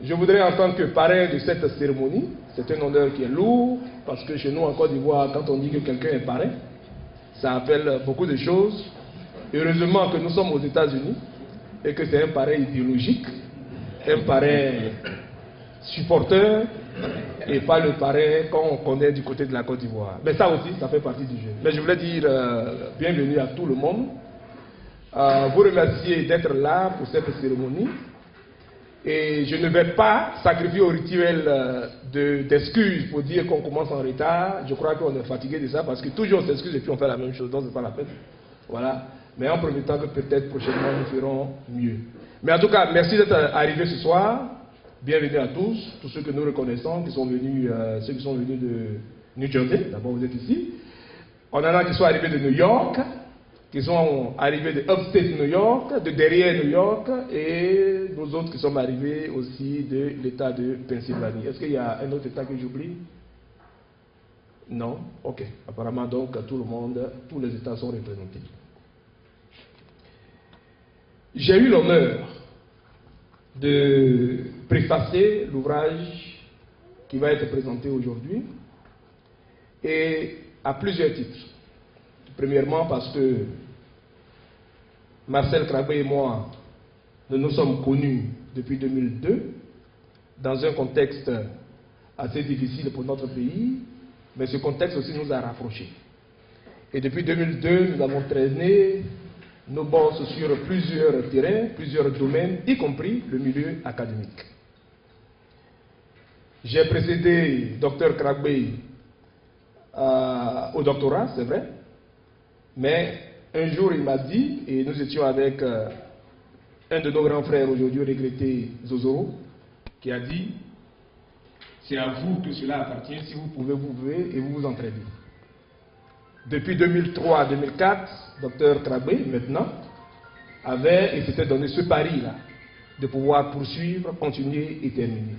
Je voudrais, en tant que parrain de cette cérémonie, c'est un honneur qui est lourd, parce que chez nous en Côte d'Ivoire, quand on dit que quelqu'un est parrain, ça appelle beaucoup de choses. Heureusement que nous sommes aux États-Unis et que c'est un parrain idéologique, un parrain supporteur et pas le parrain qu'on connaît du côté de la Côte d'Ivoire. Mais ça aussi, ça fait partie du jeu. Mais je voulais dire bienvenue à tout le monde. Vous remercier d'être là pour cette cérémonie. Et je ne vais pas sacrifier au rituel d'excuses pour dire qu'on commence en retard. Je crois qu'on est fatigué de ça parce que toujours on s'excuse et puis on fait la même chose, donc c'est pas la peine. Voilà. Mais en premier temps que peut-être prochainement nous ferons mieux. Mais en tout cas, merci d'être arrivés ce soir. Bienvenue à tous ceux que nous reconnaissons, qui sont venus, ceux qui sont venus de New Jersey. D'abord vous êtes ici. On en a qui sont arrivés de New York, qui sont arrivés de Upstate New York, de derrière New York, et nous autres qui sommes arrivés aussi de l'État de Pennsylvanie. Est-ce qu'il y a un autre État que j'oublie? Non? Ok. Apparemment, donc, tout le monde, tous les États sont représentés. J'ai eu l'honneur de préfacer l'ouvrage qui va être présenté aujourd'hui, et à plusieurs titres. Premièrement, parce que Marcel Kragbé et moi, nous nous sommes connus depuis 2002, dans un contexte assez difficile pour notre pays, mais ce contexte aussi nous a rapprochés. Et depuis 2002, nous avons traîné nos bosses sur plusieurs terrains, plusieurs domaines, y compris le milieu académique. J'ai précédé Dr Kragbé au doctorat, c'est vrai. Mais un jour, il m'a dit, et nous étions avec un de nos grands frères aujourd'hui regretté, Zozoro, qui a dit, c'est à vous que cela appartient, si vous pouvez, vous pouvez, et vous vous entraînez. Depuis 2003 à 2004, Dr Kragbé, maintenant, avait et s'était donné ce pari-là, de pouvoir poursuivre, continuer et terminer.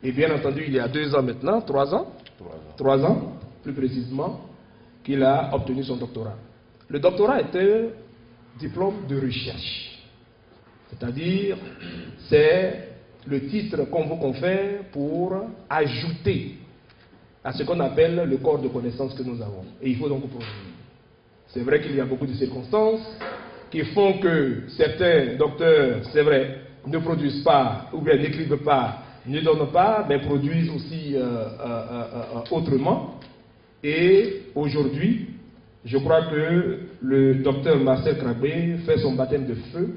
Et bien entendu, il y a 2 ans maintenant, 3 ans, 3 ans, plus précisément, qu'il a obtenu son doctorat. Le doctorat est un diplôme de recherche. C'est-à-dire, c'est le titre qu'on vous confère pour ajouter à ce qu'on appelle le corps de connaissances que nous avons. Et il faut donc produire. C'est vrai qu'il y a beaucoup de circonstances qui font que certains docteurs, c'est vrai, ne produisent pas, ou bien n'écrivent pas, ne donnent pas, mais produisent aussi autrement. Et aujourd'hui, je crois que le docteur Marcel Kragbé fait son baptême de feu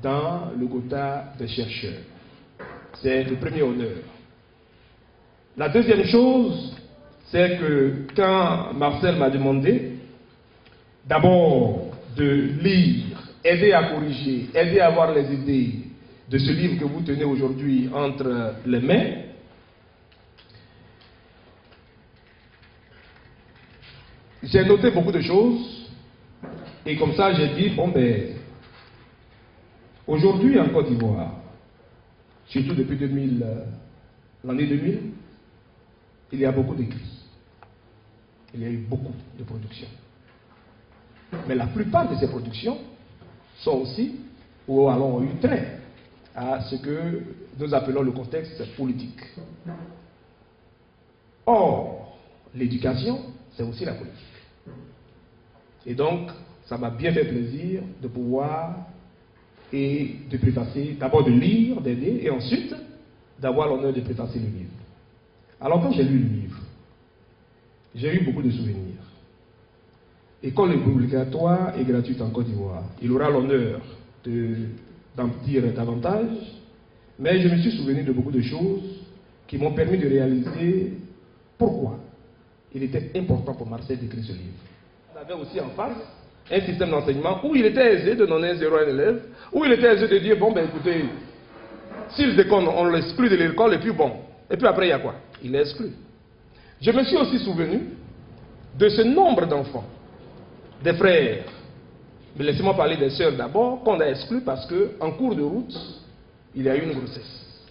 dans le quota des chercheurs. C'est le premier honneur. La deuxième chose, c'est que quand Marcel m'a demandé d'abord de lire, aider à corriger, aider à avoir les idées de ce livre que vous tenez aujourd'hui entre les mains, j'ai noté beaucoup de choses, et comme ça j'ai dit, bon ben, aujourd'hui en Côte d'Ivoire, surtout depuis l'année 2000, il y a beaucoup de crises. Il y a eu beaucoup de productions. Mais la plupart de ces productions sont aussi, ou alors ont eu trait à ce que nous appelons le contexte politique. Or, l'éducation, c'est aussi la politique. Et donc, ça m'a bien fait plaisir de pouvoir et de préfacer, d'abord de lire, d'aider, et ensuite d'avoir l'honneur de préfacer le livre. Alors quand j'ai lu le livre, j'ai eu beaucoup de souvenirs. École obligatoire et gratuite en Côte d'Ivoire. Il aura l'honneur d'en dire davantage, mais je me suis souvenu de beaucoup de choses qui m'ont permis de réaliser pourquoi il était important pour Marcel d'écrire ce livre. On avait aussi en face un système d'enseignement où il était aisé de donner 0 à un élève, où il était aisé de dire, bon ben écoutez, s'il déconne, on l'exclut de l'école, et puis bon, et puis après il y a quoi? Il est exclu. Je me suis aussi souvenu de ce nombre d'enfants, des frères, mais laissez-moi parler des sœurs d'abord, qu'on a exclus parce qu'en cours de route, il y a eu une grossesse.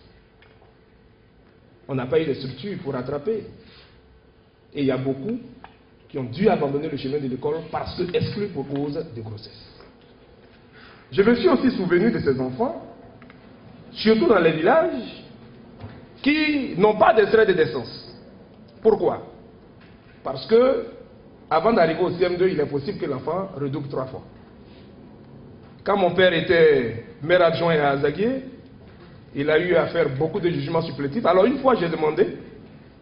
On n'a pas eu de structure pour rattraper. Et il y a beaucoup qui ont dû abandonner le chemin de l'école parce que exclus pour cause de grossesse. Je me suis aussi souvenu de ces enfants, surtout dans les villages, qui n'ont pas d'extrait de naissance. Pourquoi? Parce que, avant d'arriver au CM2, il est possible que l'enfant redouble 3 fois. Quand mon père était maire adjoint à Azaguié, il a eu à faire beaucoup de jugements supplétifs. Alors une fois, j'ai demandé,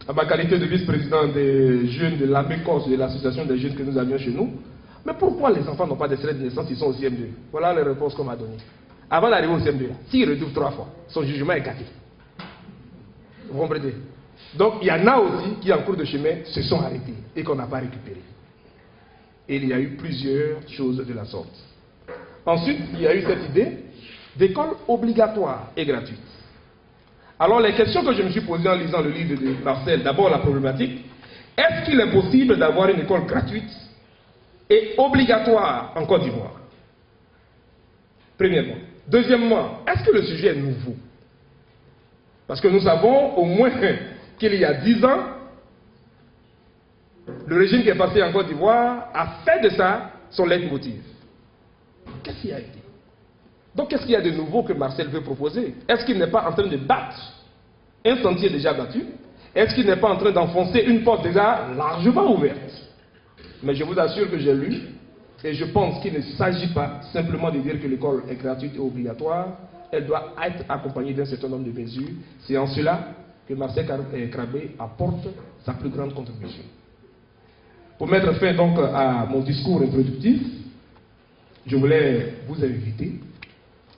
à ma qualité de vice-président des jeunes de l'AMECOS, de l'association des jeunes que nous avions chez nous, mais pourquoi les enfants n'ont pas d'extrait de naissance, ils sont au CM2? Voilà les réponses qu'on m'a données. Avant d'arriver au CM2, s'il redouble 3 fois, son jugement est gâté. Vous comprenez? Donc il y en a aussi qui, en cours de chemin, se sont arrêtés et qu'on n'a pas récupéré. Et il y a eu plusieurs choses de la sorte. Ensuite, il y a eu cette idée d'école obligatoire et gratuite. Alors les questions que je me suis posées en lisant le livre de Marcel, d'abord la problématique, est-ce qu'il est possible d'avoir une école gratuite et obligatoire en Côte d'Ivoire? Premièrement. Deuxièmement, est-ce que le sujet est nouveau? Parce que nous savons au moins qu'il y a 10 ans, le régime qui est passé en Côte d'Ivoire a fait de ça son leitmotiv. Qu'est-ce qu'il y a été? Donc qu'est-ce qu'il y a de nouveau que Marcel veut proposer? Est-ce qu'il n'est pas en train de battre un sentier déjà battu? Est-ce qu'il n'est pas en train d'enfoncer une porte déjà largement ouverte? Mais je vous assure que j'ai lu, et je pense qu'il ne s'agit pas simplement de dire que l'école est gratuite et obligatoire, elle doit être accompagnée d'un certain nombre de mesures. C'est en cela que Marcel Krabé apporte sa plus grande contribution. Pour mettre fin donc à mon discours introductif, je voulais vous inviter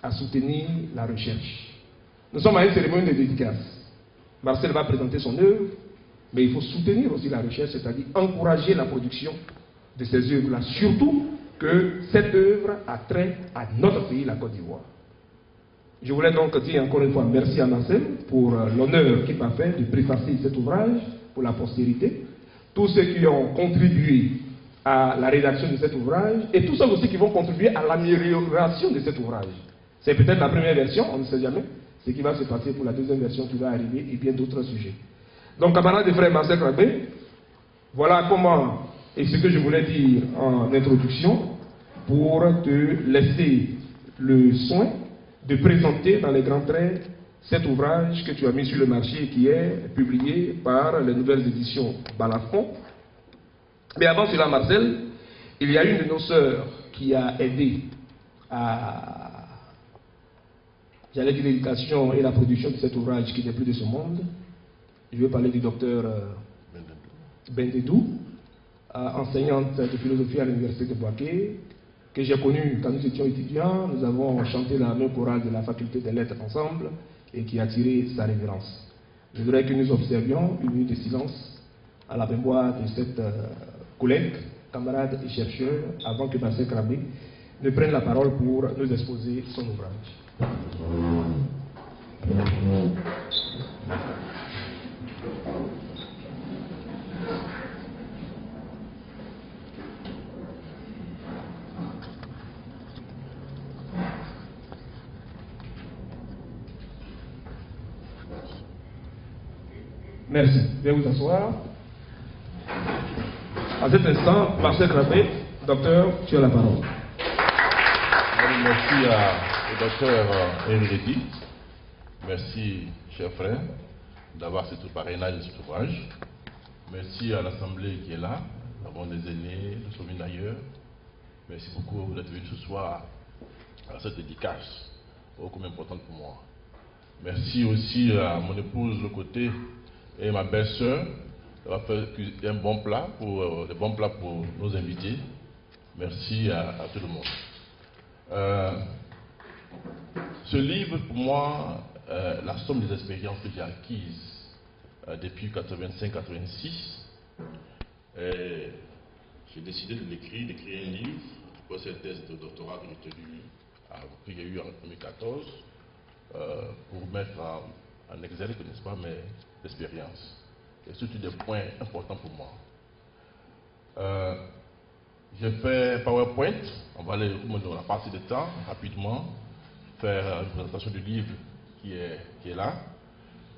à soutenir la recherche. Nous sommes à une cérémonie de dédicace. Marcel va présenter son œuvre, mais il faut soutenir aussi la recherche, c'est-à-dire encourager la production de ces œuvres-là, surtout que cette œuvre a trait à notre pays, la Côte d'Ivoire. Je voulais donc dire encore une fois merci à Marcel pour l'honneur qu'il m'a fait de préfacer cet ouvrage pour la postérité, tous ceux qui ont contribué à la rédaction de cet ouvrage et tous ceux aussi qui vont contribuer à l'amélioration de cet ouvrage. C'est peut-être la première version, on ne sait jamais ce qui va se passer pour la deuxième version qui va arriver et bien d'autres sujets. Donc, camarades et frères Marcel Krabé, voilà comment et ce que je voulais dire en introduction pour te laisser le soin de présenter dans les grands traits cet ouvrage que tu as mis sur le marché et qui est publié par les nouvelles éditions Balafon. Mais avant cela, Marcel, il y a une de nos sœurs qui a aidé à, j'allais dire, l'éducation et la production de cet ouvrage qui n'est plus de ce monde. Je vais parler du docteur Bendedou, enseignante de philosophie à l'université de Bouaké, que j'ai connue quand nous étions étudiants. Nous avons chanté la même chorale de la faculté des lettres ensemble et qui a attiré sa révérence. Je voudrais que nous observions une minute de silence à la mémoire de cette collègue, camarade et chercheur, avant que Marcel Krabé ne prenne la parole pour nous exposer son ouvrage. Merci. Veuillez vous asseoir. À cet instant, Marcel Krabé, docteur, tu as la parole. Merci au docteur Emiredi. Merci, chers frères, d'avoir ce parrainage de cet ouvrage. Merci à l'Assemblée qui est là, avant des aînés, nous sommes ailleurs. Merci beaucoup d'être venu ce soir à cette dédicace, beaucoup importante pour moi. Merci aussi à mon épouse de côté et ma belle-sœur d'avoir fait des bons plats pour nos invités. Merci à tout le monde. Ce livre, pour moi, la somme des expériences que j'ai acquises depuis 85-86. J'ai décidé d'écrire un livre pour cette thèse de doctorat que j'ai eu en 2014 pour mettre en exergue, n'est-ce pas, mes expériences. Et surtout des points importants pour moi. J'ai fait PowerPoint, on va aller dans la partie de temps, rapidement, faire une présentation du livre qui est là.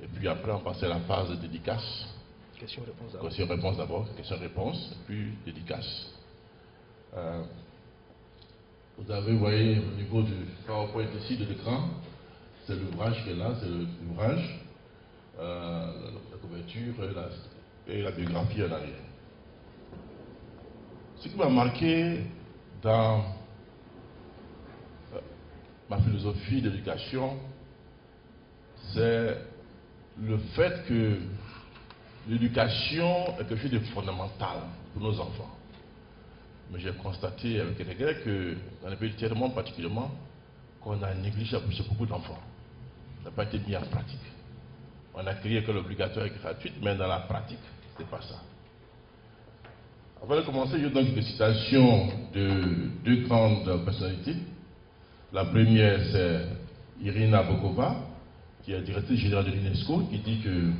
Et puis après, on passe à la phase de dédicace. Question-réponse d'abord. Question-réponse, puis dédicace. Vous avez, vous voyez, au niveau du PowerPoint ici de l'écran, c'est l'ouvrage qui est là, c'est l'ouvrage. la couverture et la biographie en arrière. Ce qui m'a marqué dans ma philosophie d'éducation, c'est le fait que l'éducation est quelque chose de fondamental pour nos enfants. Mais j'ai constaté avec regret que dans les pays tiers monde particulièrement, qu'on a négligé beaucoup d'enfants. Ça n'a pas été mis en pratique. On a créé l'école obligatoire et gratuite, mais dans la pratique, ce n'est pas ça. Avant de commencer, je donne quelques citations de deux grandes personnalités. La première, c'est Irina Bokova, qui est directrice générale de l'UNESCO, qui dit que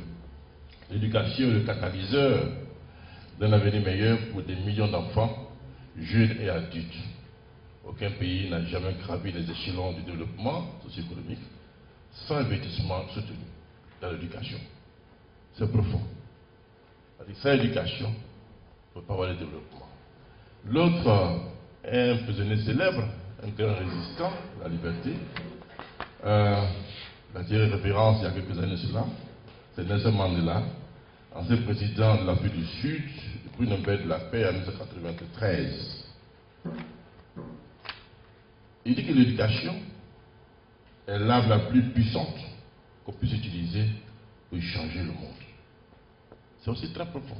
l'éducation est le catalyseur d'un avenir meilleur pour des millions d'enfants, jeunes et adultes. Aucun pays n'a jamais gravi les échelons du développement socio-économique sans investissement soutenu dans l'éducation. C'est profond. Sans éducation, on ne peut pas avoir le développement. L'autre est un prisonnier célèbre, un grand résistant à la liberté. La tiré référence il y a quelques années cela, c'est Nelson Mandela, ancien président de l'Afrique du Sud, prix Nobel de la paix en 1993. Il dit que l'éducation est l'arme la plus puissante qu'on puisse utiliser pour changer le monde. C'est aussi très profond.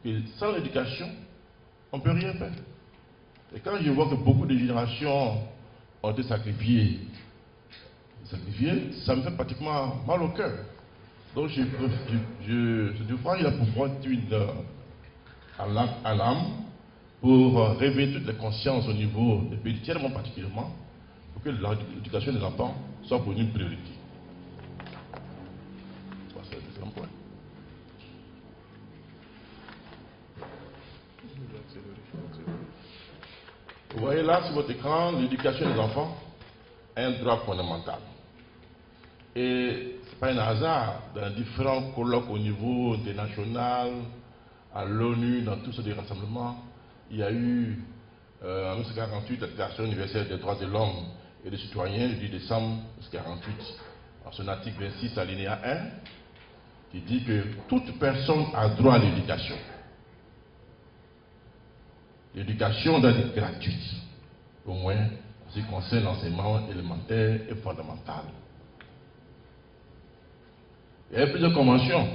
Et que sans l'éducation, on ne peut rien faire. Et quand je vois que beaucoup de générations ont été sacrifiées, ça me fait pratiquement mal au cœur. Donc je il a pour moi une à l'âme pour réveiller toutes les consciences au niveau des pays tiers, particulièrement, pour que l'éducation des enfants soit pour nous une priorité. C'est le deuxième point. Vous voyez là sur votre écran, l'éducation des enfants est un droit fondamental. Et ce n'est pas un hasard, dans différents colloques au niveau des nationales, à l'ONU, dans tous ces rassemblements, il y a eu en 1948 la Déclaration universelle des droits de l'homme et des citoyens, le 10 décembre 1948, en son article 26 alinéa 1, qui dit que toute personne a droit à l'éducation. L'éducation doit être gratuite, au moins en ce qui concerne l'enseignement élémentaire et fondamental. Il y a plusieurs conventions.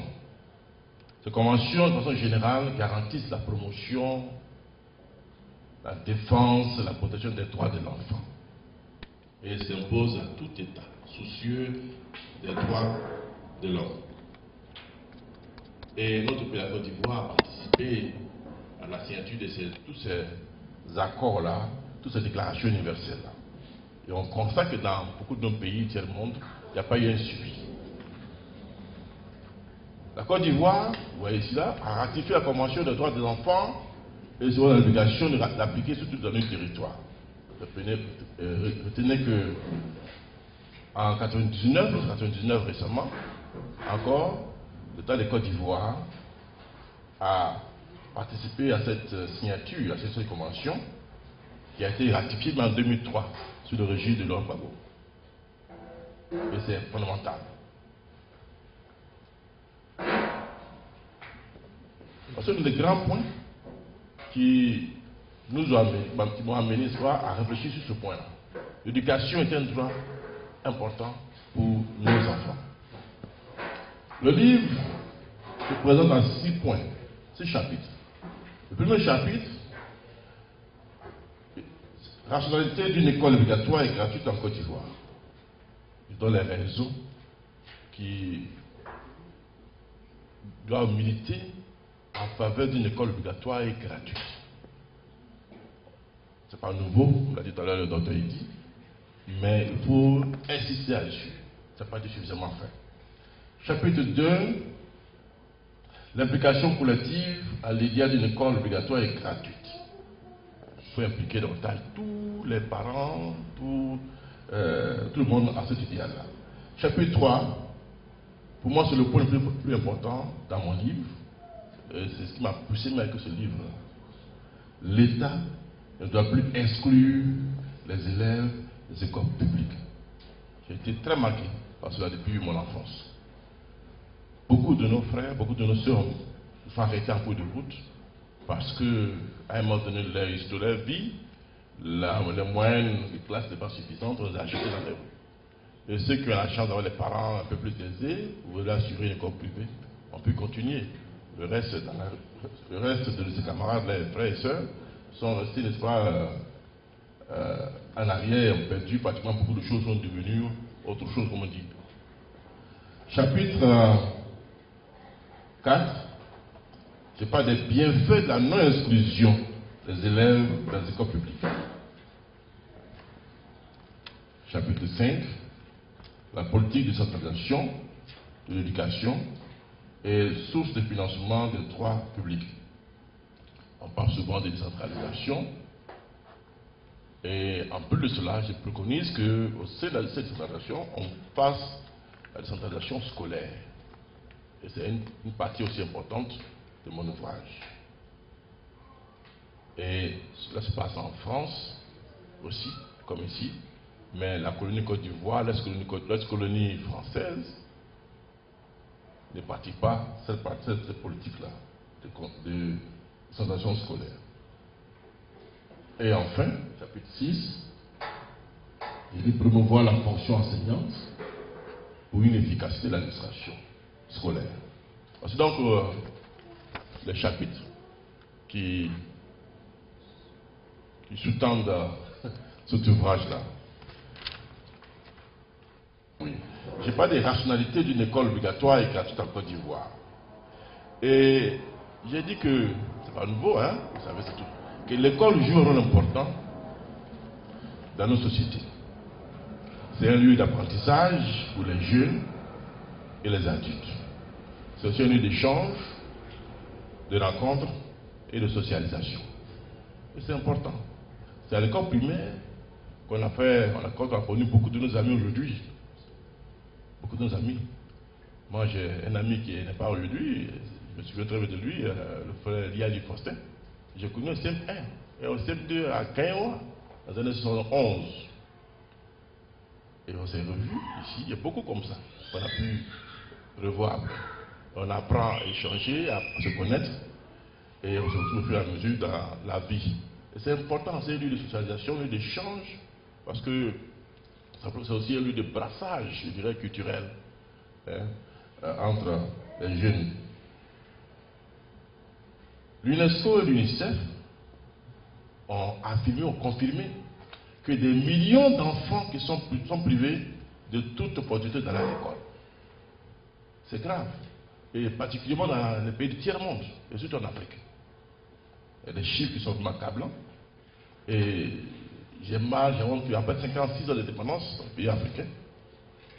Ces conventions, de façon générale, garantissent la promotion, la défense, la protection des droits de l'enfant. Et s'imposent à tout État soucieux des droits de l'homme. Et notre pays, la Côte d'Ivoire, a participé à la signature de tous ces accords-là, toutes ces déclarations universelles-là. Et on constate que dans beaucoup de nos pays tiers monde, il n'y a pas eu un suivi. La Côte d'Ivoire, vous voyez ici là, a ratifié la Convention des droits des enfants et sur l'obligation de l'appliquer sur tout notre territoire. Retenez que en 99 récemment, encore, l'État de Côte d'Ivoire a participé à cette signature, à cette convention, qui a été ratifiée en 2003 sous le régime de Laurent Gbagbo. Et c'est fondamental. C'est un des grands points qui m'ont amené à réfléchir sur ce point-là. L'éducation est un droit important pour nos enfants. Le livre se présente en 6 points, 6 chapitres. Le premier chapitre, rationalité d'une école obligatoire et gratuite en Côte d'Ivoire. Je donne les raisons qui doivent militer en faveur d'une école obligatoire et gratuite. Ce n'est pas nouveau, on l'a dit tout à l'heure le docteur Idi, mais il faut insister là-dessus. Ça n'a pas été suffisamment fait. Chapitre 2, l'implication collective à l'idéal d'une école obligatoire et gratuite. Il faut impliquer davantage tous les parents, tout le monde à cet idéal-là. Chapitre 3, pour moi c'est le point le plus important dans mon livre. C'est ce qui m'a poussé à écrire ce livre. L'État ne doit plus exclure les élèves des écoles publiques. J'ai été très marqué par cela depuis mon enfance. beaucoup de nos frères, beaucoup de nos sœurs sont arrêtés en cours de route parce qu'à un moment donné de leur vie, les moyennes de classe n'est pas suffisante, on les a achetés dans les rues. Et ceux qui ont la chance d'avoir des parents un peu plus aisés, vous voulez assurer une école privée, on peut continuer. Le reste de ses camarades, les frères et sœurs, sont restés, n'est-ce pas, en arrière, ont perdu pratiquement beaucoup de choses, sont devenues autre chose, comme on dit. Chapitre 4, c'est pas des bienfaits de la non-exclusion des élèves dans les écoles publiques. Chapitre 5, la politique de centralisation de l'éducation et source de financement des droits publics. On parle souvent de décentralisation. Et en plus de cela, je préconise qu'au sein de cette décentralisation, on fasse la décentralisation scolaire. Et c'est une partie aussi importante de mon ouvrage. Et cela se passe en France aussi, comme ici. Mais la colonie Côte d'Ivoire, l'ex-colonie française, ne pratique pas cette politique-là de décentralisation scolaire. Et enfin, chapitre 6, il dit promouvoir la fonction enseignante pour une efficacité de l'administration scolaire. C'est donc les chapitres qui sous-tendent cet ouvrage-là. Oui. Je n'ai pas des rationalités d'une école obligatoire et gratuite en Côte d'Ivoire. Et j'ai dit que, c'est pas nouveau, hein, vous savez, c'est tout, que l'école joue un rôle important dans nos sociétés. C'est un lieu d'apprentissage pour les jeunes et les adultes. C'est aussi un lieu d'échange, de rencontres et de socialisation. Et c'est important. C'est à l'école primaire qu'on a connu beaucoup de nos amis aujourd'hui. Beaucoup de nos amis. Moi, j'ai un ami qui n'est pas aujourd'hui, je me souviens très bien de lui, le frère Liadi Faustin. J'ai connu au CM1 et au CM2 à Caïwa, dans les années 71. Et on s'est revus ici, il y a beaucoup comme ça, qu'on a pu revoir. On apprend à échanger, à se connaître, et on se retrouve au fur et à mesure dans la vie. Et c'est important, c'est un lieu de socialisation, un lieu d'échange, parce que c'est aussi un lieu de brassage, je dirais, culturel, hein, entre les jeunes. L'UNESCO et l'UNICEF ont affirmé, ont confirmé que des millions d'enfants qui sont privés de toute opportunité dans l'école. C'est grave. Et particulièrement dans les pays du tiers-monde, et surtout en Afrique. Il y a des chiffres qui sont vraiment accablants. Et j'ai mal, j'ai honte qu'après 56 ans d'indépendance dans les pays africains,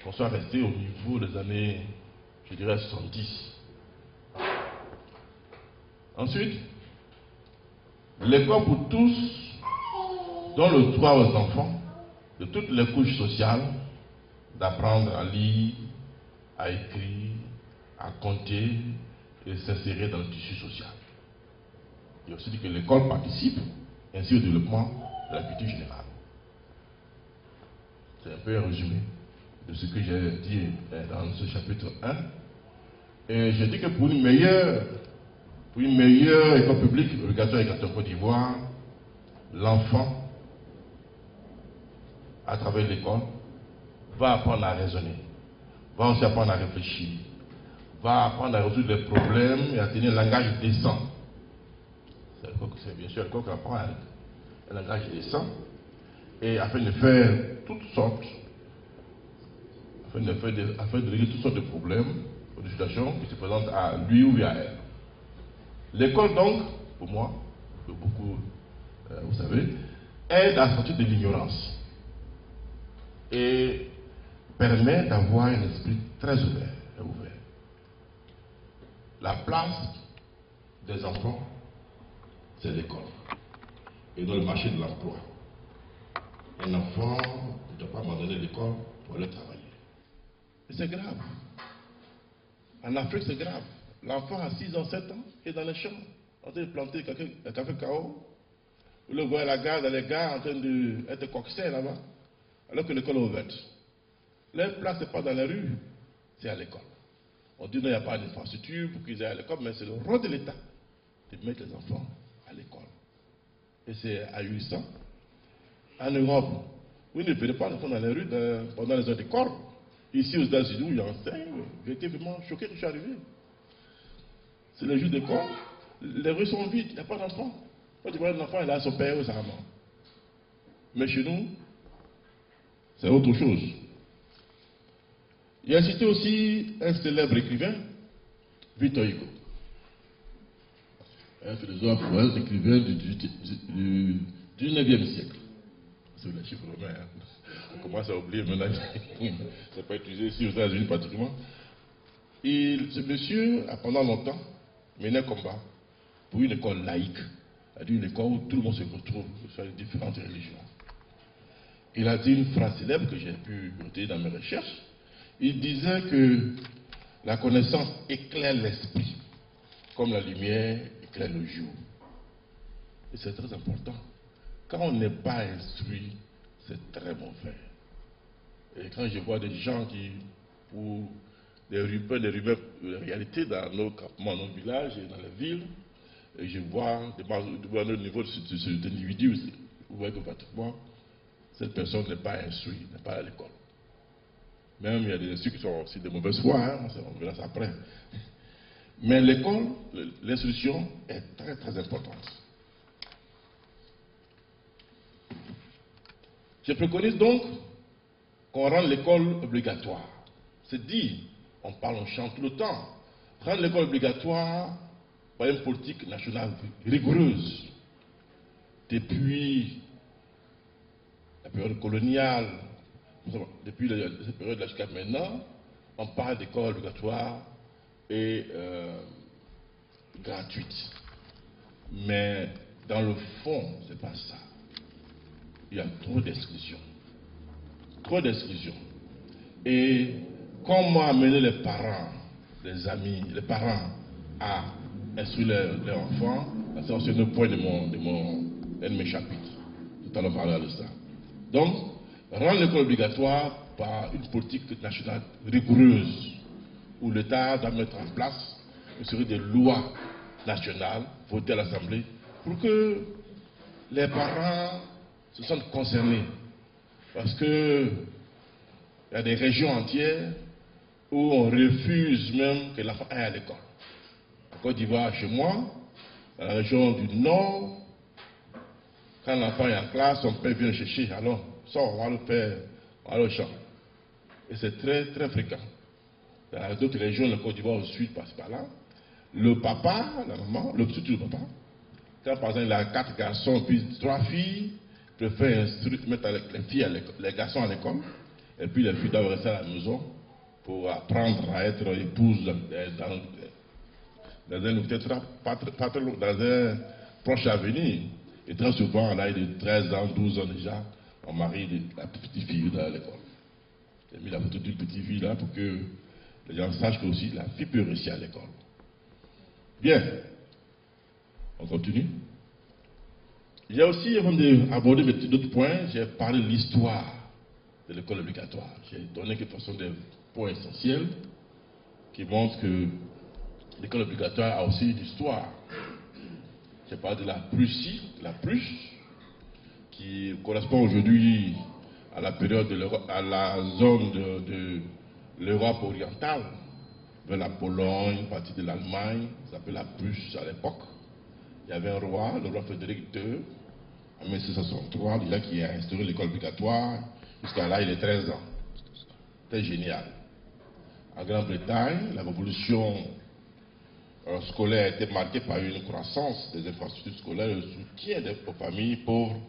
qu'on soit resté au niveau des années, je dirais, 70. Ensuite, l'école pour tous donne le droit aux enfants de toutes les couches sociales d'apprendre à lire, à écrire, à compter et s'insérer dans le tissu social. Il aussi dit que l'école participe ainsi au développement de la culture générale. C'est un peu un résumé de ce que j'ai dit dans ce chapitre 1. Et j'ai dit que pour une meilleure école publique obligatoire et gratuite en Côte d'Ivoire, l'enfant, à travers l'école, va apprendre à raisonner, va aussi apprendre à réfléchir, va apprendre à résoudre les problèmes et à tenir un langage décent. C'est bien sûr l'école qui apprend un langage décent, et afin de faire toutes sortes, afin de régler toutes sortes de problèmes ou de situations qui se présentent à lui ou à elle. L'école donc, pour moi, pour beaucoup, vous savez, aide à sortir de l'ignorance et permet d'avoir un esprit très ouvert. La place des enfants, c'est l'école. Et dans le marché de l'emploi, un enfant ne doit pas abandonner l'école pour aller travailler. Et c'est grave. En Afrique, c'est grave. L'enfant a 6 ans, 7 ans, est dans les champs, en train de planter un café cao. Vous le voyez à la gare, dans les gares, en train d'être coxé là-bas, alors que l'école est ouverte. Leur place, ce n'est pas dans les rues, c'est à l'école. On dit qu'il n'y a pas d'infrastructure pour qu'ils aillent à l'école, mais c'est le rôle de l'État de mettre les enfants à l'école. Et c'est ahurissant. En Europe, vous ne verrez pas les enfants dans les rues pendant les heures de cours. Ici aux États-Unis, où il y a enseigne, j'ai été vraiment choqué que je suis arrivé. C'est le jour de cours, les rues sont vides, il n'y a pas d'enfants. Quand tu vois un enfant, il a son père ou sa maman. Mais chez nous, c'est autre chose. Il a cité aussi un célèbre écrivain, Victor Hugo. Un philosophe, un écrivain du 19e siècle. C'est le chiffre romain. On commence à oublier maintenant. Ça n'a pas utilisé ici aux États-Unis pratiquement. Ce monsieur a pendant longtemps mené un combat pour une école laïque, c'est-à-dire une école où tout le monde se retrouve sur les différentes religions. Il a dit une phrase célèbre que j'ai pu noter dans mes recherches. Il disait que la connaissance éclaire l'esprit, comme la lumière éclaire le jour. Et c'est très important. Quand on n'est pas instruit, c'est très mauvais. Et quand je vois des gens qui, pour des rumeurs de réalité dans nos campements, dans nos villages et dans les villes, et je vois au niveau de cet individu, vous voyez que pratiquement, cette personne n'est pas instruite, n'est pas à l'école. Même il y a des instruits qui sont aussi de mauvaise foi, hein, on verra ça après. Mais l'école, l'instruction est très très importante. Je préconise donc qu'on rende l'école obligatoire. C'est dit, on parle, on chante tout le temps. Rendre l'école obligatoire par une politique nationale rigoureuse. Depuis la période coloniale, depuis cette période jusqu'à maintenant, on parle d'école obligatoire et gratuite. Mais dans le fond, ce n'est pas ça. Il y a trop d'exclusion. Trop d'exclusion. Et comment amener les parents, les amis, les parents à instruire leurs enfants, c'est aussi le point de mes chapitres. Tout à l'heure, on parlera de ça. Donc, rendre l'école obligatoire par une politique nationale rigoureuse, où l'État doit mettre en place une série de lois nationales votées à l'Assemblée pour que les parents se sentent concernés. Parce que il y a des régions entières où on refuse même que l'enfant aille à l'école. En Côte d'Ivoire, chez moi, dans la région du Nord, quand l'enfant est en classe, son père vient le chercher. Alors, sort, on va le faire, on va le champ. Et c'est très, très fréquent. Dans d'autres régions, la Côte d'Ivoire au sud, par là, le papa, la maman, surtout le papa, quand par exemple il a 4 garçons puis 3 filles, il préfère mettre les filles les garçons à l'école, et puis les filles doivent rester à la maison pour apprendre à être épouses dans un proche avenir. Et très souvent, à l'âge de 13 ans, 12 ans déjà, on marie la petite fille dans l'école. J'ai mis la photo d'une petite fille là pour que les gens sachent que aussi la fille peut réussir à l'école. Bien, on continue. J'ai aussi, avant d'aborder d'autres points, j'ai parlé de l'histoire de l'école obligatoire. J'ai donné quelque façon des points essentiels qui montrent que l'école obligatoire a aussi une histoire. J'ai parlé de la Prussie, qui correspond aujourd'hui à la période à la zone de l'Europe orientale, vers la Pologne, une partie de l'Allemagne, ça s'appelle la Prusse à l'époque. Il y avait un roi, le roi Frédéric II, en 1663, déjà qui a instauré l'école obligatoire, jusqu'à là il est 13 ans. C'était génial. En Grande-Bretagne, la révolution scolaire a été marquée par une croissance des infrastructures scolaires et le soutien aux familles pauvres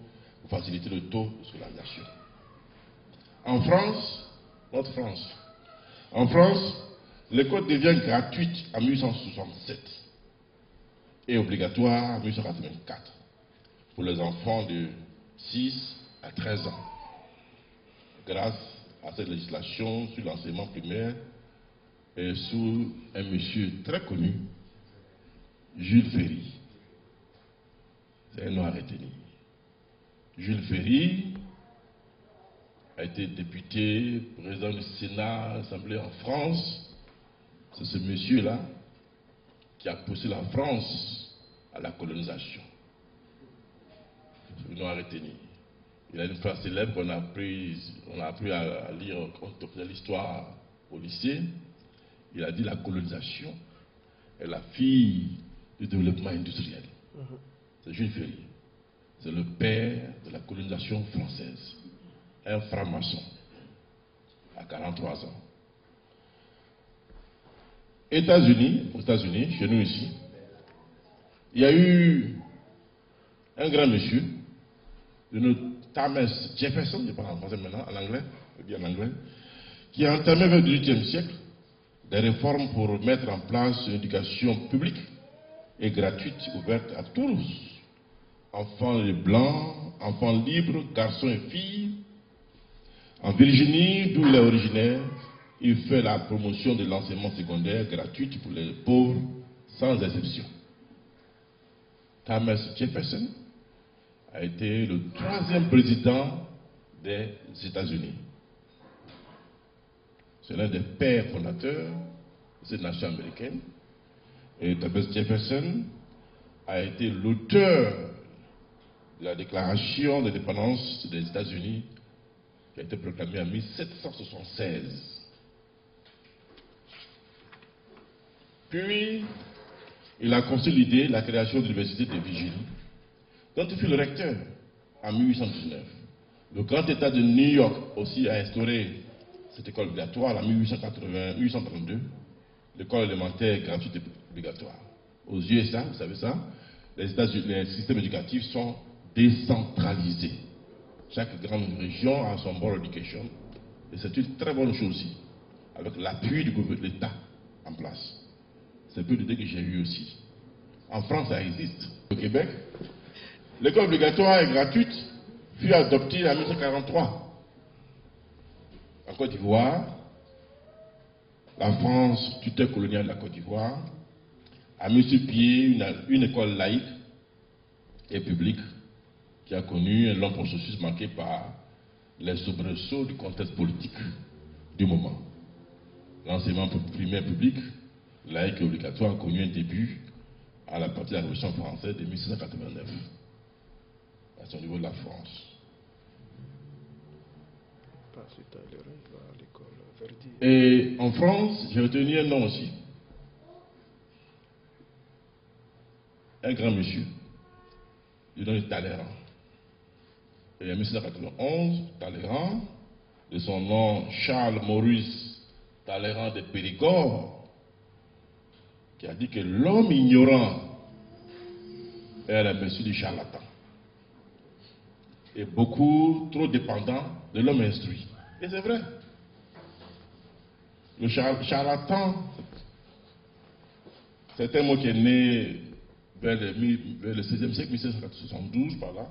pour faciliter le taux de scolarisation. En France, en France, l'école devient gratuite en 1867 et obligatoire en 1884 pour les enfants de 6 à 13 ans. Grâce à cette législation sur l'enseignement primaire et sous un monsieur très connu, Jules Ferry. C'est un nom à retenir. Jules Ferry a été député, président du Sénat, Assemblée en France, C'est ce monsieur-là qui a poussé la France à la colonisation. Nous l'avons retenu. Il a une phrase célèbre qu'on a appris à lire quand on faisait l'histoire au lycée. Il a dit la colonisation est la fille du développement industriel. C'est Jules Ferry. C'est le père de la colonisation française. Un franc-maçon à 43 ans. Aux États-Unis, chez nous ici, il y a eu un grand monsieur, Thomas Jefferson, je parle en français maintenant, en anglais, qui a entamé vers le XVIIIe siècle des réformes pour mettre en place une éducation publique et gratuite ouverte à tous, enfants et blancs, enfants libres, garçons et filles. En Virginie, d'où il est originaire, il fait la promotion de l'enseignement secondaire gratuit pour les pauvres, sans exception. Thomas Jefferson a été le 3e président des États-Unis. C'est l'un des pères fondateurs de cette nation américaine. Et Thomas Jefferson a été l'auteur de la déclaration d'indépendance des États-Unis qui a été proclamée en 1776. Puis, il a consolidé la création de l'Université de Virginie, dont il fut le recteur en 1819. Le grand État de New York aussi a instauré cette école obligatoire en 1832, l'école élémentaire gratuite et obligatoire. Aux USA, vous savez ça, les systèmes éducatifs sont décentralisés. Chaque grande région a son board education, et c'est une très bonne chose aussi, avec l'appui de l'État en place. C'est un peu l'idée que j'ai eue aussi. En France, ça existe. Au Québec, l'école obligatoire et gratuite fut adoptée en 1943. En Côte d'Ivoire, la France, tutelle coloniale de la Côte d'Ivoire, a mis sur pied une école laïque et publique qui a connu un long processus marqué par les soubresauts du contexte politique du moment. L'enseignement primaire public, laïque et obligatoire, a connu un début à la partie de la Révolution française de 1689, à son niveau de la France. Et en France, j'ai retenu un nom aussi. Un grand monsieur, du nom de Talleyrand. Et en 1791, Talleyrand, de son nom Charles Maurice Talleyrand de Périgord, qui a dit que l'homme ignorant est le monsieur du charlatan. Et beaucoup trop dépendant de l'homme instruit. Et c'est vrai. Le charlatan, c'est un mot qui est né vers le 16e siècle, 1772 par là.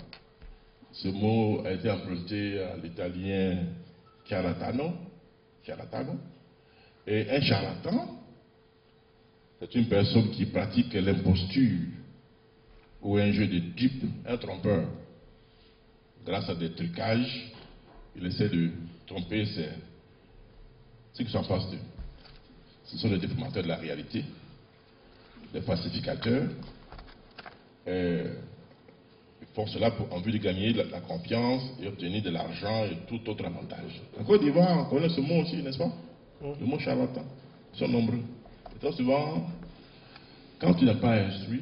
Ce mot a été emprunté à l'italien charlatano. Et un charlatan, c'est une personne qui pratique l'imposture ou un jeu de dupe, un trompeur. Grâce à des trucages, il essaie de tromper ceux qui sont en face d'eux. Ce sont les déformateurs de la réalité, les falsificateurs. Ils font cela en vue de gagner la confiance et obtenir de l'argent et tout autre avantage. En Côte d'Ivoire, on connaît ce mot aussi, n'est-ce pas? Le mot charlatan. Ils sont nombreux. Et très souvent, quand tu n'as pas instruit,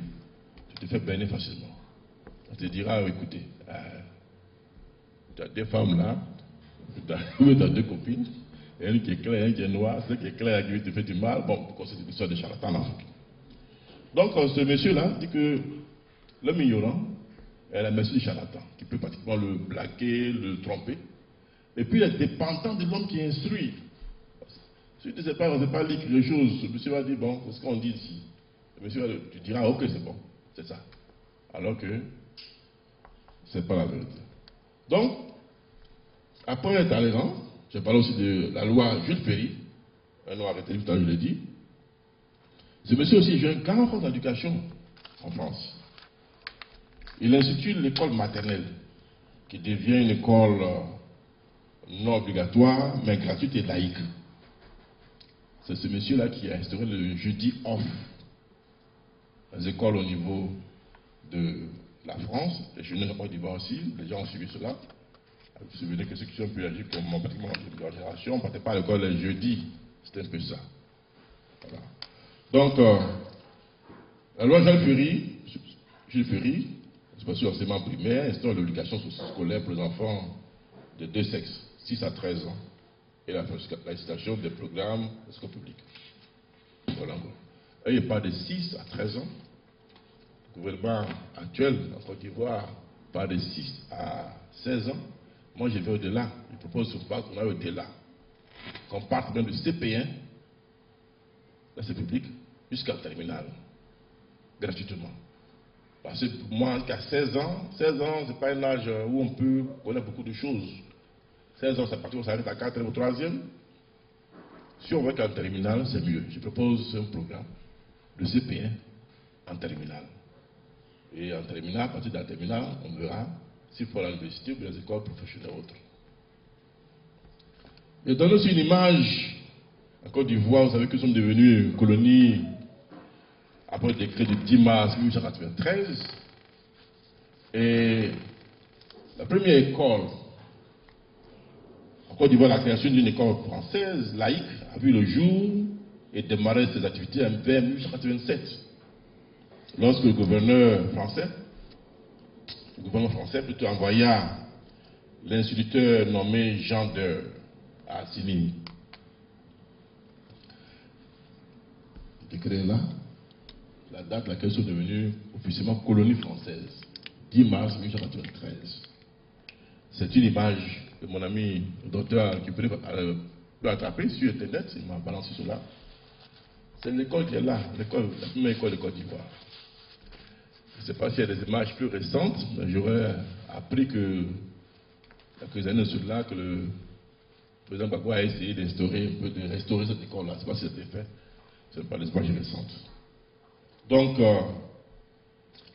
tu te fais berner facilement. On te dira, écoutez, tu as 2 femmes là, tu as 2 copines, et une qui est claire, une qui est noire, celle qui est claire qui te fait du mal, bon, c'est une histoire de charlatan en Afrique. Donc ce monsieur-là dit que l'homme ignorant est la merci du charlatan, qui peut pratiquement le blaguer, le tromper, et puis il est dépendant de l'homme qui instruit. Si tu ne sais pas, on ne sait pas lire quelque chose, le monsieur va dire, bon, c'est ce qu'on dit ici. Le monsieur, tu diras, ok, c'est bon, c'est ça. Alors que ce n'est pas la vérité. Donc, après Talleyrand, je parle aussi de la loi Jules Ferry, un nom arrêté tout à l'heure, je l'ai dit. Ce monsieur aussi joue un grand rôle d'éducation en France. Il institue l'école maternelle, qui devient une école non obligatoire, mais gratuite et laïque. c'est ce monsieur-là qui a instauré le jeudi off. Les écoles au niveau de la France, les jeunes de Côte d'Ivoire aussi, les gens ont suivi cela. Vous vous souvenez que ceux qui sont plus âgés que mon pratiquement de leur génération, on ne partait pas à l'école les jeudis. C'était un peu ça. Voilà. Donc, la loi Jules Ferry, sur l'enseignement primaire, instaure l'obligation scolaire pour les enfants de deux sexes, 6 à 13 ans, et la félicitation des programmes de l'école publique. Voilà. Et il n'y a pas de 6 à 13 ans. Le gouvernement actuel en Côte d'Ivoire parle de 6 à 16 ans. Moi, je vais au-delà. Je propose qu'on aille au-delà. Qu'on parte même de CP1, là c'est public, jusqu'à terminale, gratuitement. Parce que pour moi, qu'à 16 ans, ce n'est pas un âge où on peut connaître beaucoup de choses. 16 ans, c'est à partir où on s'arrête à 4e ou 3e. Si on veut qu'en terminale, c'est mieux. Je propose un programme de CP1 en terminale. Et en terminale, à partir de la terminale, on verra s'il faut à l'université ou les écoles professionnelles autres. Je donne aussi une image en Côte d'Ivoire. Vous savez que nous sommes devenus une colonie après le décret du 10 mars 1893. Et la première école en Côte d'Ivoire, la création d'une école française laïque a vu le jour et démarré ses activités en 1887. Lorsque le gouvernement français plutôt envoya l'instituteur nommé Jean Deur à Assini. Le décret là, la date à laquelle ils sont devenus officiellement colonie française, 10 mars 1893. C'est une image que mon ami le docteur qui peut attraper sur Internet, il m'a balancé cela. C'est l'école qui est là, la première école de Côte d'Ivoire. Je ne sais pas s'il y a des images plus récentes, mais j'aurais appris que, il y a quelques années de cela, que le président Gbagbo a essayé de restaurer cette école-là. Je ne sais pas si c'était fait. Ce n'est pas des images récentes. Donc,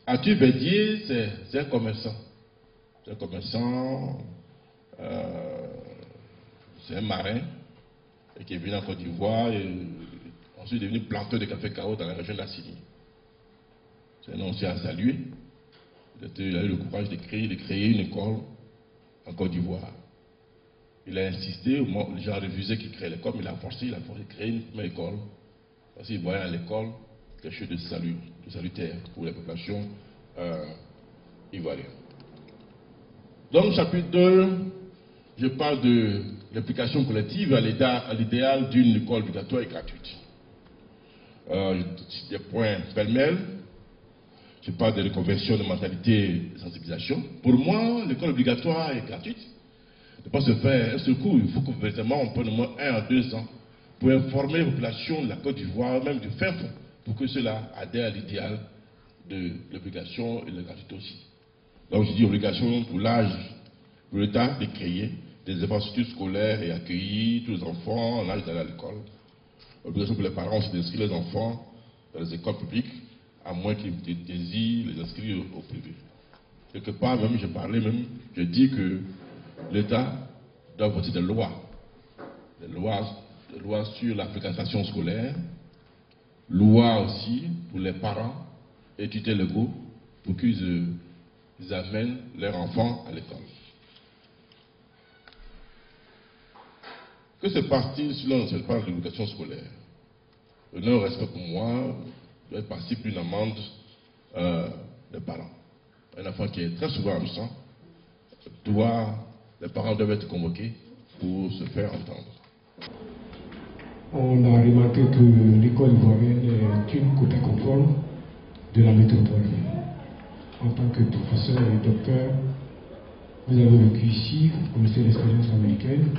Arthur Bédier, c'est un commerçant. C'est un commerçant, c'est un marin, et qui est venu en Côte d'Ivoire, et ensuite devenu planteur de café Cao dans la région d'Assini. C'est un nom aussi à saluer. Il a eu le courage de créer une école en Côte d'Ivoire. Il a insisté, les gens refusaient qu'il crée l'école, mais il a forcé de créer une première école. Parce qu'il voyait à l'école quelque chose de salutaire pour les populations ivoiriennes. Donc, chapitre 2, je parle de l'application collective à l'idéal d'une école obligatoire et gratuite. Des points pêle-mêle. Je parle de reconversion de mentalité et de sensibilisation. Pour moi, l'école obligatoire et gratuite ne peut pas se faire un seul coup. Il faut que véritablement on prenne au moins 1 à 2 ans pour informer les populations de la Côte d'Ivoire, même du fin fond, pour que cela adhère à l'idéal de l'obligation et de la gratuité aussi. Donc je dis obligation pour l'État de créer des infrastructures scolaires et accueillir tous les enfants en âge d'aller à l'école. Obligation pour les parents aussi d'inscrire les enfants dans les écoles publiques, à moins qu'ils désirent les inscrire au privé. Quelque part, même, je dis que l'État doit voter des lois sur la fréquentation scolaire, loi aussi pour les parents et tutelles légaux pour qu'ils amènent leurs enfants à l'école. Que se passe-t-il si l'on ne parle de l'éducation scolaire? Le non-respect pour moi doit être passible d'une amende des parents. Un enfant qui est très souvent absent, les parents doivent être convoqués pour se faire entendre. On a remarqué que l'école ivoirienne est une copie conforme de la métropole. En tant que professeur et docteur, vous avez vécu ici, vous connaissez l'expérience américaine.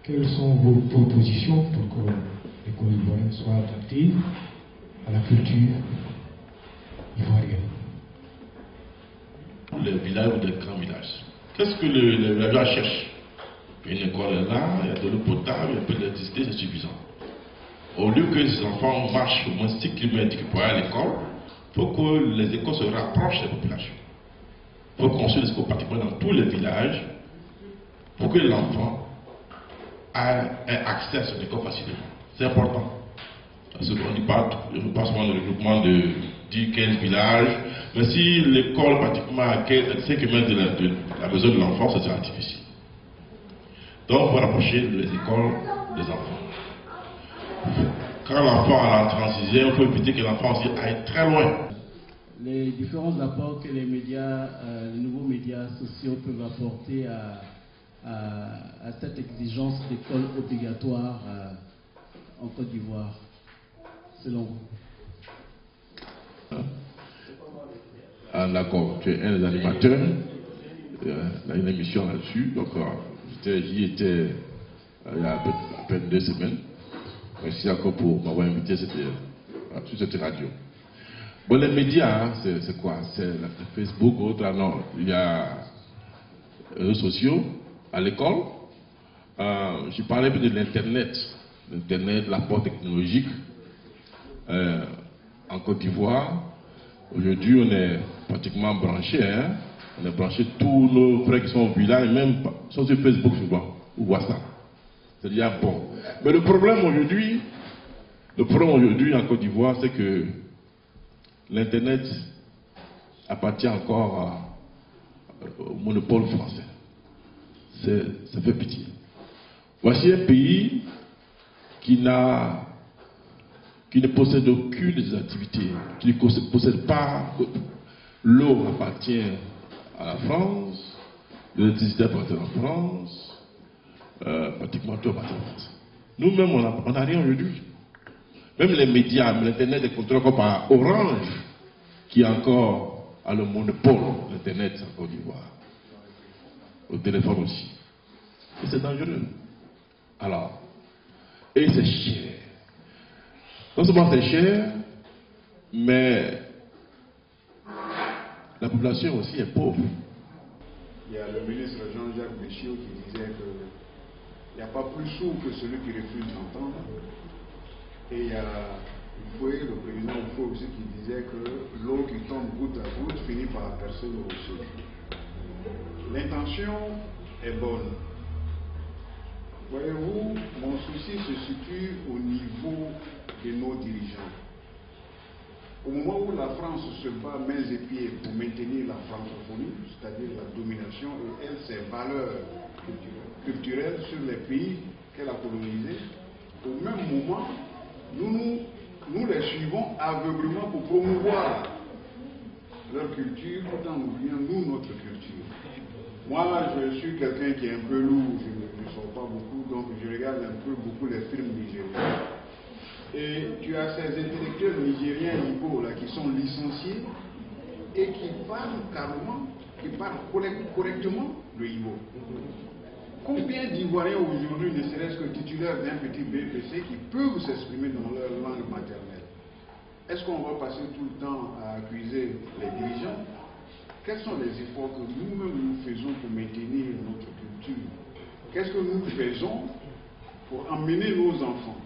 Quelles sont vos propositions pour que l'école ivoirienne soit adaptée à la culture ivoirienne? Les villages ou les grands villages. Qu'est-ce que les villageois cherchent? Une école est là, il y a de l'eau potable, il y a peu d'électricité, c'est suffisant. Au lieu que ces enfants marchent au moins 6 km pour aller à l'école, il faut que les écoles se rapprochent des populations. Il faut construire des écoles particulières dans tous les villages pour que l'enfant ait accès à cette école facilement. C'est important. Parce qu'on ne parle pas souvent de développement de 10-15 villages, mais si l'école pratiquement à 5 km de la maison de l'enfant, ça sera difficile. Donc, il faut rapprocher les écoles des enfants. Quand l'enfant entre en 6e, il faut éviter que l'enfant aussi aille très loin. Les différents apports que les médias, les nouveaux médias sociaux peuvent apporter à cette exigence d'école obligatoire en Côte d'Ivoire, selon vous? Ah, d'accord, tu es un des animateurs, il y a une émission là-dessus, donc j'y étais il y a à peine 2 semaines. Merci encore pour m'avoir invité sur cette radio. Bon, les médias, hein, c'est quoi? C'est Facebook, autre, non, il y a les réseaux sociaux, à l'école. Je parlais de l'Internet, l'apport technologique. En Côte d'Ivoire, aujourd'hui, on est pratiquement branchés, hein? On est branchés, tous nos frères qui sont au village, même sont sur Facebook souvent, ou WhatsApp. C'est déjà bon. Mais le problème aujourd'hui en Côte d'Ivoire, c'est que l'Internet appartient encore au monopole français. Ça fait pitié. Voici un pays qui ne possède aucune des activités, qui ne possède pas. L'eau appartient à la France, l'électricité appartient à la France, pratiquement tout appartient à la France. Nous-mêmes, on n'a rien aujourd'hui. Même les médias, l'Internet est contrôlé comme par Orange, qui encore a le monopole de l'Internet en Côte d'Ivoire. Au téléphone aussi. Et c'est dangereux. Alors, et c'est cher. Non seulement c'est cher, mais la population aussi est pauvre. Il y a le ministre Jean-Jacques Béchiot qui disait qu'il n'y a pas plus sourd que celui qui refuse d'entendre. Et il y a le président Oufoué aussi qui disait que l'eau qui tombe goutte à goutte finit par percer le rocher. L'intention est bonne. Voyez-vous, mon souci se situe au niveau de nos dirigeants. Au moment où la France se bat mains et pieds pour maintenir la francophonie, c'est-à-dire la domination et elle, ses valeurs culturelles sur les pays qu'elle a colonisés, au même moment, nous les suivons aveuglément pour promouvoir leur culture tout en oubliant nous notre culture. Moi, je suis quelqu'un qui est un peu lourd, je ne sors pas beaucoup, donc je regarde un peu beaucoup les films nigériens. Et tu as ces intellectuels nigériens Igbo là qui sont licenciés et qui parlent carrément, qui parlent correctement le Igbo. Combien d'Ivoiriens aujourd'hui, ne serait-ce que titulaires d'un petit BPC, qui peuvent s'exprimer dans leur langue maternelle? Est-ce qu'on va passer tout le temps à accuser les dirigeants? Quels sont les efforts que nous-mêmes nous faisons pour maintenir notre culture? Qu'est-ce que nous faisons pour emmener nos enfants?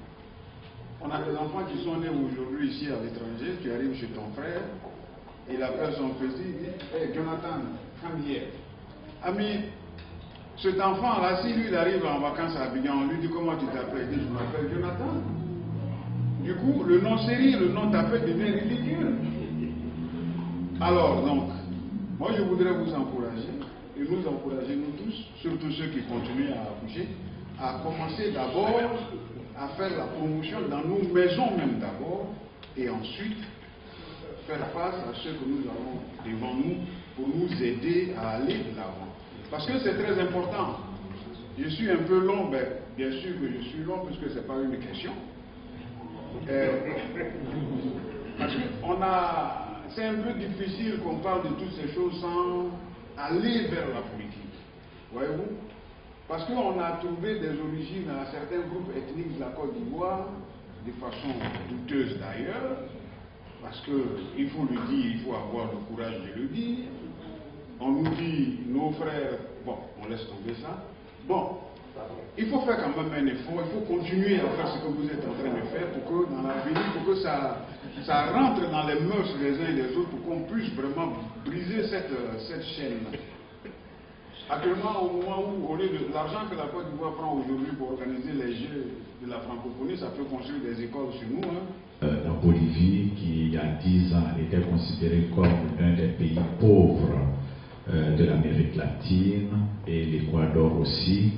On a des enfants qui sont nés aujourd'hui ici à l'étranger, tu arrives chez ton frère, il appelle son petit, il dit « Hey Jonathan, come here. » Ami, cet enfant-là, si lui il arrive en vacances à Abidjan, on lui dit « Comment tu t'appelles ?» Il dit « Je m'appelle Jonathan. » Du coup, le nom série, le nom t'appelle devient ridicule. Alors donc, moi je voudrais vous encourager, et nous encourager nous tous, surtout ceux qui continuent à accoucher, à commencer d'abord à faire la promotion dans nos maisons même d'abord, et ensuite faire face à ceux que nous avons devant nous pour nous aider à aller de l'avant. Parce que c'est très important. Je suis un peu long, mais bien sûr que je suis long puisque ce n'est pas une question. Parce que c'est un peu difficile qu'on parle de toutes ces choses sans aller vers la politique. Voyez-vous? Parce qu'on a trouvé des origines à certains groupes ethniques de la Côte d'Ivoire, de façon douteuse d'ailleurs, parce qu'il faut le dire, il faut avoir le courage de le dire. On nous dit, nos frères, bon, on laisse tomber ça. Bon, il faut faire quand même un effort, il faut continuer à faire ce que vous êtes en train de faire pour que dans l'avenir, pour que ça rentre dans les mœurs les uns et les autres, pour qu'on puisse vraiment briser cette chaîne-là. Actuellement, au moment où l'argent que la Côte d'Ivoire prend aujourd'hui pour organiser les Jeux de la francophonie, ça peut construire des écoles chez nous. La Bolivie, qui il y a 10 ans était considérée comme un des pays pauvres de l'Amérique latine, et l'Équateur aussi.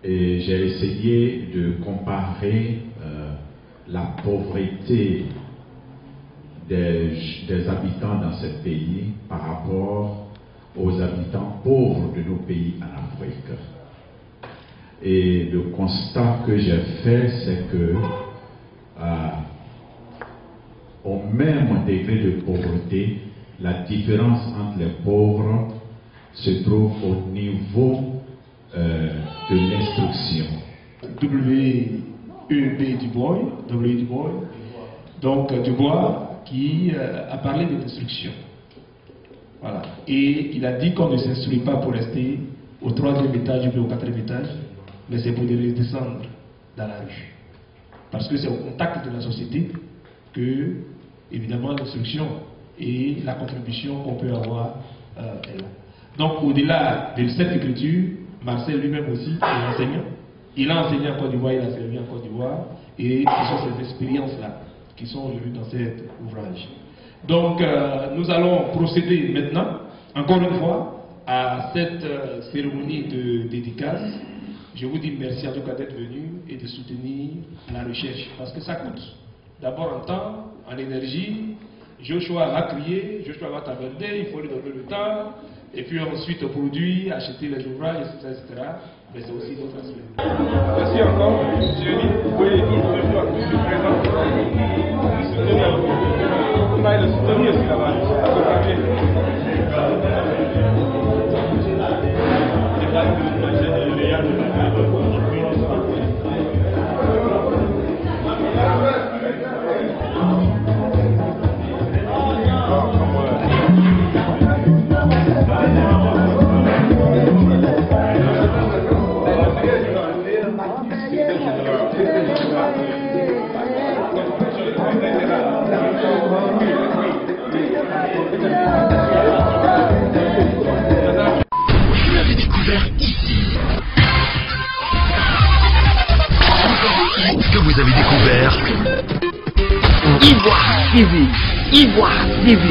Et j'ai essayé de comparer la pauvreté des habitants dans ce pays par rapport aux habitants pauvres de nos pays en Afrique. Et le constat que j'ai fait, c'est que au même degré de pauvreté, la différence entre les pauvres se trouve au niveau de l'instruction. W.E.B. Du Bois, donc Du Bois, qui a parlé de l'instruction. Voilà. Et il a dit qu'on ne s'instruit pas pour rester au 3e étage ou au 4e étage, mais c'est pour descendre dans la rue. Parce que c'est au contact de la société que, évidemment, l'instruction et la contribution qu'on peut avoir est là. Donc, au-delà de cette écriture, Marcel lui-même aussi est enseignant. Il a enseigné en Côte d'Ivoire, il a servi en Côte d'Ivoire, et ce sont ces expériences-là qui sont aujourd'hui dans cet ouvrage. Donc, nous allons procéder maintenant, encore une fois, à cette cérémonie de dédicace. Je vous dis merci en tout cas d'être venu et de soutenir la recherche, parce que ça coûte. D'abord en temps, en énergie. Joshua va crier, Joshua va taverner, il faut lui donner le temps, et puis ensuite produire, acheter les ouvrages, etc. Mais c'est aussi d'autres aspects. Merci encore, monsieur Eli. Vous pouvez dire Joshua, je suis présent. On a le soutenir aussi là-bas. Vous l'avez découvert ici. Ce que vous avez découvert. Ivoire TV. Ivoire TV.